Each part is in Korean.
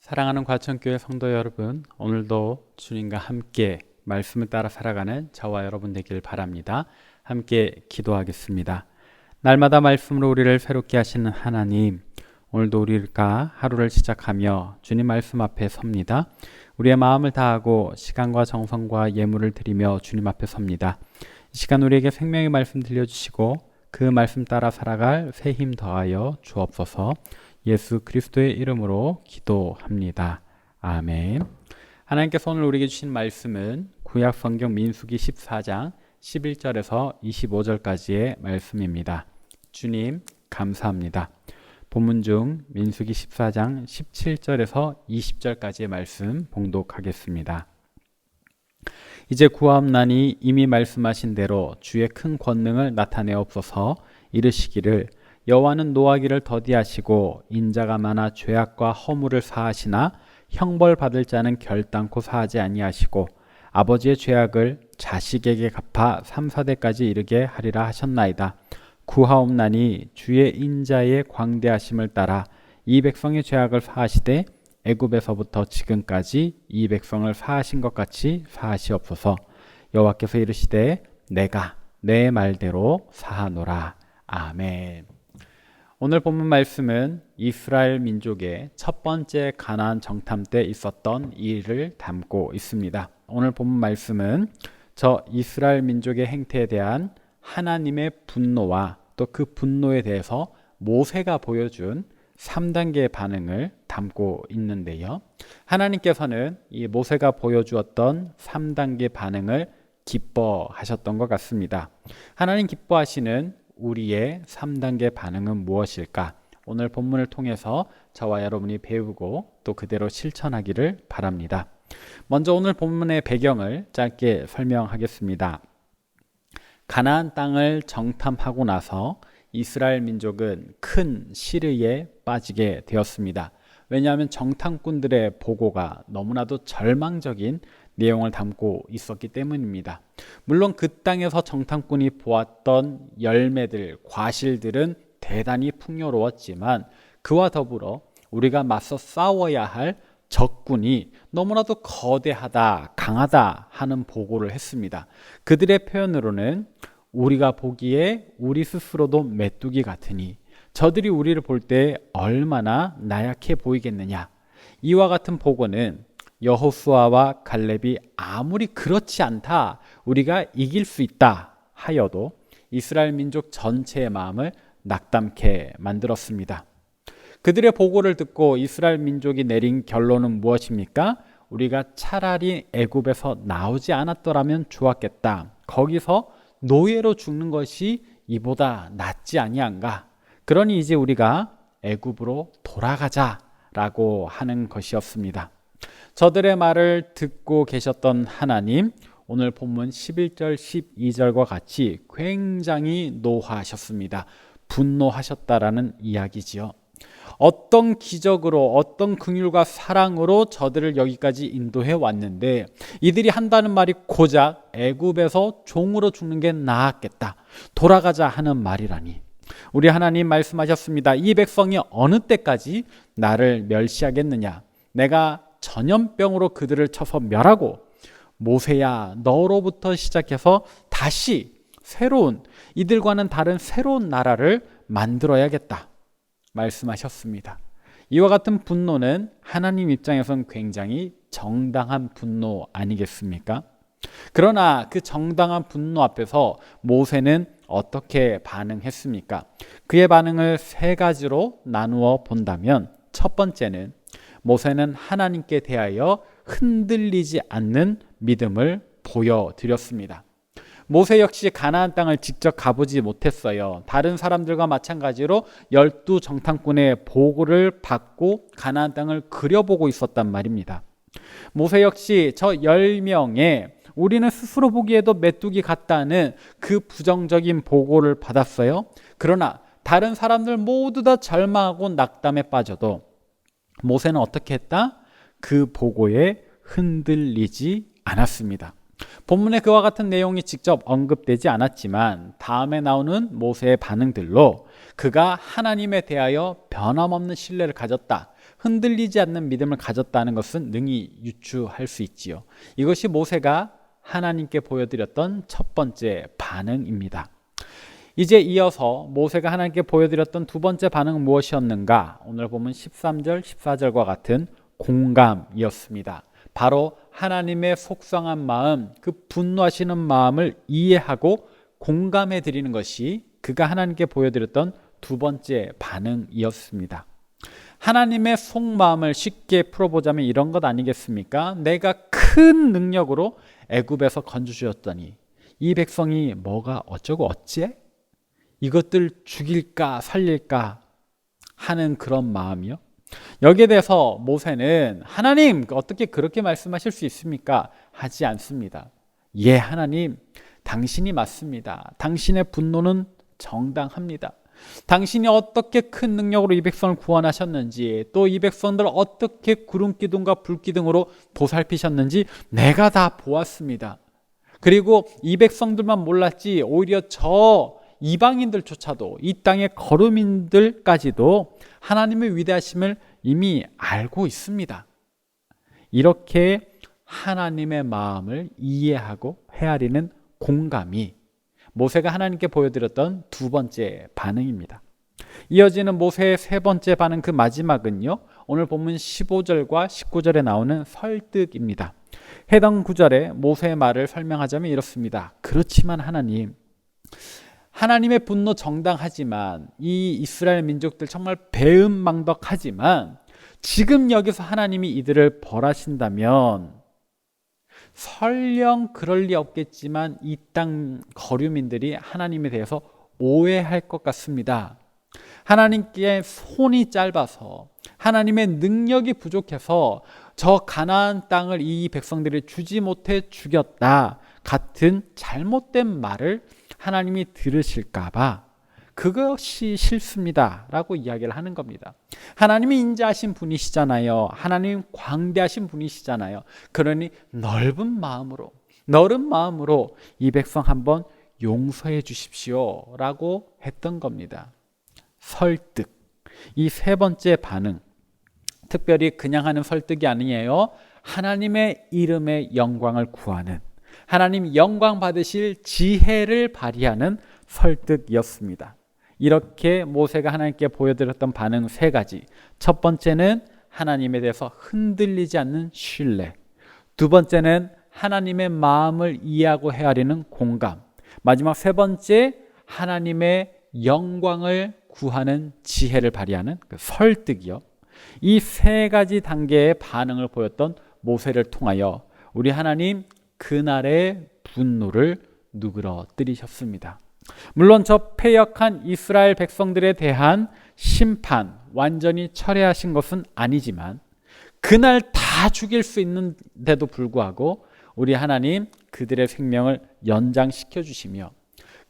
사랑하는 과천교회 성도 여러분, 오늘도 주님과 함께 말씀을 따라 살아가는 저와 여러분 되길 바랍니다. 함께 기도하겠습니다. 날마다 말씀으로 우리를 새롭게 하시는 하나님, 오늘도 우리가 하루를 시작하며 주님 말씀 앞에 섭니다. 우리의 마음을 다하고 시간과 정성과 예물을 드리며 주님 앞에 섭니다. 이 시간 우리에게 생명의 말씀 들려주시고 그 말씀 따라 살아갈 새 힘 더하여 주옵소서. 예수 그리스도의 이름으로 기도합니다. 아멘. 하나님께서 오늘 우리에게 주신 말씀은 구약 성경 민수기 14장 11절에서 25절까지의 말씀입니다. 주님 감사합니다. 본문 중 민수기 14장 17절에서 20절까지의 말씀 봉독하겠습니다. 이제 구하옵나니 이미 말씀하신 대로 주의 큰 권능을 나타내옵소서. 이르시기를 여호와는 노하기를 더디하시고 인자가 많아 죄악과 허물을 사하시나 형벌 받을 자는 결단코 사하지 아니하시고 아버지의 죄악을 자식에게 갚아 3, 4대까지 이르게 하리라 하셨나이다. 구하옵나니 주의 인자의 광대하심을 따라 이 백성의 죄악을 사하시되 애굽에서부터 지금까지 이 백성을 사하신 것 같이 사하시옵소서. 여호와께서 이르시되 내가 내 말대로 사하노라. 아멘. 오늘 본문 말씀은 이스라엘 민족의 첫 번째 가나안 정탐 때 있었던 일을 담고 있습니다. 오늘 본문 말씀은 저 이스라엘 민족의 행태에 대한 하나님의 분노와 또 그 분노에 대해서 모세가 보여준 3단계의 반응을 담고 있는데요. 하나님께서는 이 모세가 보여주었던 3단계 반응을 기뻐하셨던 것 같습니다. 하나님 기뻐하시는 우리의 3단계 반응은 무엇일까? 오늘 본문을 통해서 저와 여러분이 배우고 또 그대로 실천하기를 바랍니다. 먼저 오늘 본문의 배경을 짧게 설명하겠습니다. 가나안 땅을 정탐하고 나서 이스라엘 민족은 큰 시르에 빠지게 되었습니다. 왜냐하면 정탐꾼들의 보고가 너무나도 절망적인 내용을 담고 있었기 때문입니다. 물론 그 땅에서 정탐꾼이 보았던 열매들, 과실들은 대단히 풍요로웠지만 그와 더불어 우리가 맞서 싸워야 할 적군이 너무나도 거대하다, 강하다 하는 보고를 했습니다. 그들의 표현으로는 우리가 보기에 우리 스스로도 메뚜기 같으니 저들이 우리를 볼 때 얼마나 나약해 보이겠느냐. 이와 같은 보고는 여호수아와 갈렙이 아무리 그렇지 않다, 우리가 이길 수 있다 하여도 이스라엘 민족 전체의 마음을 낙담케 만들었습니다. 그들의 보고를 듣고 이스라엘 민족이 내린 결론은 무엇입니까? 우리가 차라리 애굽에서 나오지 않았더라면 좋았겠다. 거기서 노예로 죽는 것이 이보다 낫지 아니한가? 그러니 이제 우리가 애굽으로 돌아가자라고 하는 것이었습니다. 저들의 말을 듣고 계셨던 하나님, 오늘 본문 11절 12절과 같이 굉장히 노하셨습니다. 분노하셨다라는 이야기지요. 어떤 기적으로, 어떤 긍휼과 사랑으로 저들을 여기까지 인도해 왔는데 이들이 한다는 말이 고작 애굽에서 종으로 죽는 게 나았겠다, 돌아가자 하는 말이라니. 우리 하나님 말씀하셨습니다. 이 백성이 어느 때까지 나를 멸시하겠느냐? 내가 전염병으로 그들을 쳐서 멸하고 모세야 너로부터 시작해서 다시 새로운, 이들과는 다른 새로운 나라를 만들어야겠다 말씀하셨습니다. 이와 같은 분노는 하나님 입장에선 굉장히 정당한 분노 아니겠습니까? 그러나 그 정당한 분노 앞에서 모세는 어떻게 반응했습니까? 그의 반응을 세 가지로 나누어 본다면, 첫 번째는 모세는 하나님께 대하여 흔들리지 않는 믿음을 보여드렸습니다. 모세 역시 가나안 땅을 직접 가보지 못했어요. 다른 사람들과 마찬가지로 12 정탐꾼의 보고를 받고 가나안 땅을 그려보고 있었단 말입니다. 모세 역시 저 10명의 우리는 스스로 보기에도 메뚜기 같다는 그 부정적인 보고를 받았어요. 그러나 다른 사람들 모두 다 절망하고 낙담에 빠져도 모세는 어떻게 했다? 그 보고에 흔들리지 않았습니다. 본문에 그와 같은 내용이 직접 언급되지 않았지만 다음에 나오는 모세의 반응들로 그가 하나님에 대하여 변함없는 신뢰를 가졌다, 흔들리지 않는 믿음을 가졌다는 것은 능히 유추할 수 있지요. 이것이 모세가 하나님께 보여드렸던 첫 번째 반응입니다. 이제 이어서 모세가 하나님께 보여드렸던 두 번째 반응은 무엇이었는가? 오늘 보면 13절, 14절과 같은 공감이었습니다. 바로 하나님의 속상한 마음, 그 분노하시는 마음을 이해하고 공감해 드리는 것이 그가 하나님께 보여드렸던 두 번째 반응이었습니다. 하나님의 속마음을 쉽게 풀어보자면 이런 것 아니겠습니까? 내가 큰 능력으로 애굽에서 건져주었더니 이 백성이 뭐가 어쩌고 어찌해? 이것들 죽일까 살릴까 하는 그런 마음이요. 여기에 대해서 모세는 하나님 어떻게 그렇게 말씀하실 수 있습니까? 하지 않습니다. 예, 하나님 당신이 맞습니다. 당신의 분노는 정당합니다. 당신이 어떻게 큰 능력으로 이 백성을 구원하셨는지, 또 이 백성들 어떻게 구름기둥과 불기둥으로 보살피셨는지 내가 다 보았습니다. 그리고 이 백성들만 몰랐지 오히려 저 이방인들조차도, 이 땅의 거류민들까지도 하나님의 위대하심을 이미 알고 있습니다. 이렇게 하나님의 마음을 이해하고 헤아리는 공감이 모세가 하나님께 보여드렸던 두 번째 반응입니다. 이어지는 모세의 세 번째 반응, 그 마지막은요, 오늘 본문 15절과 19절에 나오는 설득입니다. 해당 구절에 모세의 말을 설명하자면 이렇습니다. 그렇지만 하나님의 분노 정당하지만, 이 이스라엘 민족들 정말 배은망덕하지만 지금 여기서 하나님이 이들을 벌하신다면 설령 그럴 리 없겠지만 이 땅 거류민들이 하나님에 대해서 오해할 것 같습니다. 하나님께 손이 짧아서, 하나님의 능력이 부족해서 저 가나안 땅을 이 백성들이 주지 못해 죽였다 같은 잘못된 말을 하나님이 들으실까 봐 그것이 싫습니다 라고 이야기를 하는 겁니다. 하나님이 인자하신 분이시잖아요. 하나님 광대하신 분이시잖아요. 그러니 넓은 마음으로 이 백성 한번 용서해 주십시오 라고 했던 겁니다. 설득, 이 세 번째 반응, 특별히 그냥 하는 설득이 아니에요. 하나님의 이름의 영광을 구하는, 하나님 영광 받으실 지혜를 발휘하는 설득이었습니다. 이렇게 모세가 하나님께 보여드렸던 반응 세 가지. 첫 번째는 하나님에 대해서 흔들리지 않는 신뢰, 두 번째는 하나님의 마음을 이해하고 헤아리는 공감, 마지막 세 번째 하나님의 영광을 구하는 지혜를 발휘하는 그 설득이요. 이 세 가지 단계의 반응을 보였던 모세를 통하여 우리 하나님 그날의 분노를 누그러뜨리셨습니다. 물론 저 패역한 이스라엘 백성들에 대한 심판 완전히 철회하신 것은 아니지만 그날 다 죽일 수 있는데도 불구하고 우리 하나님 그들의 생명을 연장시켜 주시며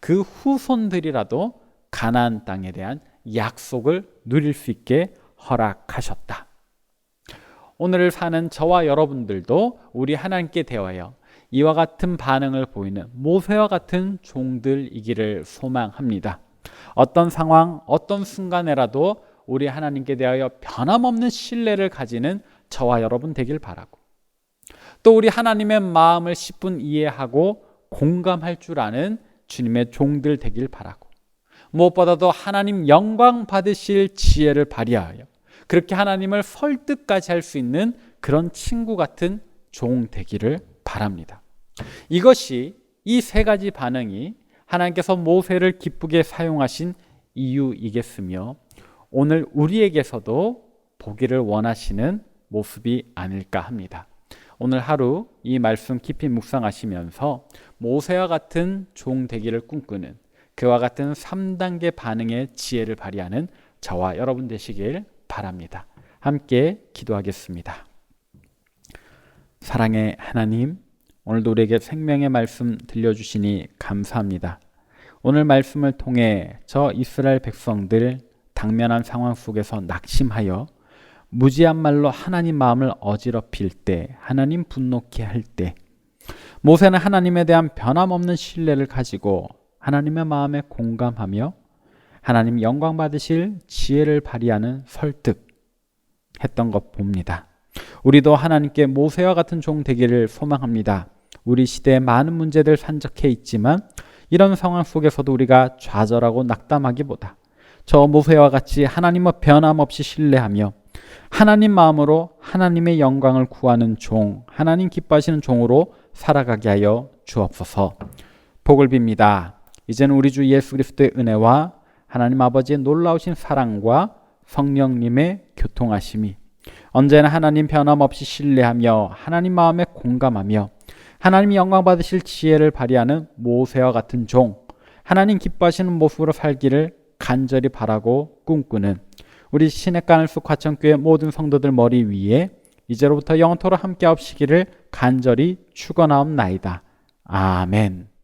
그 후손들이라도 가나안 땅에 대한 약속을 누릴 수 있게 허락하셨다. 오늘을 사는 저와 여러분들도 우리 하나님께 대하여 이와 같은 반응을 보이는 모세와 같은 종들이기를 소망합니다. 어떤 상황, 어떤 순간에라도 우리 하나님께 대하여 변함없는 신뢰를 가지는 저와 여러분 되길 바라고, 또 우리 하나님의 마음을 10분 이해하고 공감할 줄 아는 주님의 종들 되길 바라고, 무엇보다도 하나님 영광 받으실 지혜를 발휘하여 그렇게 하나님을 설득까지 할 수 있는 그런 친구 같은 종 되기를 바랍니다. 이것이, 이 세 가지 반응이 하나님께서 모세를 기쁘게 사용하신 이유이겠으며 오늘 우리에게서도 보기를 원하시는 모습이 아닐까 합니다. 오늘 하루 이 말씀 깊이 묵상하시면서 모세와 같은 종 되기를 꿈꾸는, 그와 같은 3단계 반응의 지혜를 발휘하는 저와 여러분 되시길 바랍니다. 함께 기도하겠습니다. 사랑의 하나님, 오늘도 우리에게 생명의 말씀 들려주시니 감사합니다. 오늘 말씀을 통해 저 이스라엘 백성들 당면한 상황 속에서 낙심하여 무지한 말로 하나님 마음을 어지럽힐 때, 하나님 분노케 할 때, 모세는 하나님에 대한 변함없는 신뢰를 가지고 하나님의 마음에 공감하며 하나님 영광 받으실 지혜를 발휘하는 설득, 했던 것 봅니다. 우리도 하나님께 모세와 같은 종 되기를 소망합니다. 우리 시대에 많은 문제들 산적해 있지만 이런 상황 속에서도 우리가 좌절하고 낙담하기보다 저 모세와 같이 하나님을 변함없이 신뢰하며 하나님 마음으로 하나님의 영광을 구하는 종, 하나님 기뻐하시는 종으로 살아가게 하여 주옵소서. 복을 빕니다. 이제는 우리 주 예수 그리스도의 은혜와 하나님 아버지의 놀라우신 사랑과 성령님의 교통하심이 언제나 하나님 변함없이 신뢰하며 하나님 마음에 공감하며 하나님 영광 받으실 지혜를 발휘하는 모세와 같은 종, 하나님 기뻐하시는 모습으로 살기를 간절히 바라고 꿈꾸는 우리 시냇가늘숲 과천교회 모든 성도들 머리 위에 이제로부터 영원토록 함께 하시기를 간절히 축원하옵나이다. 아멘.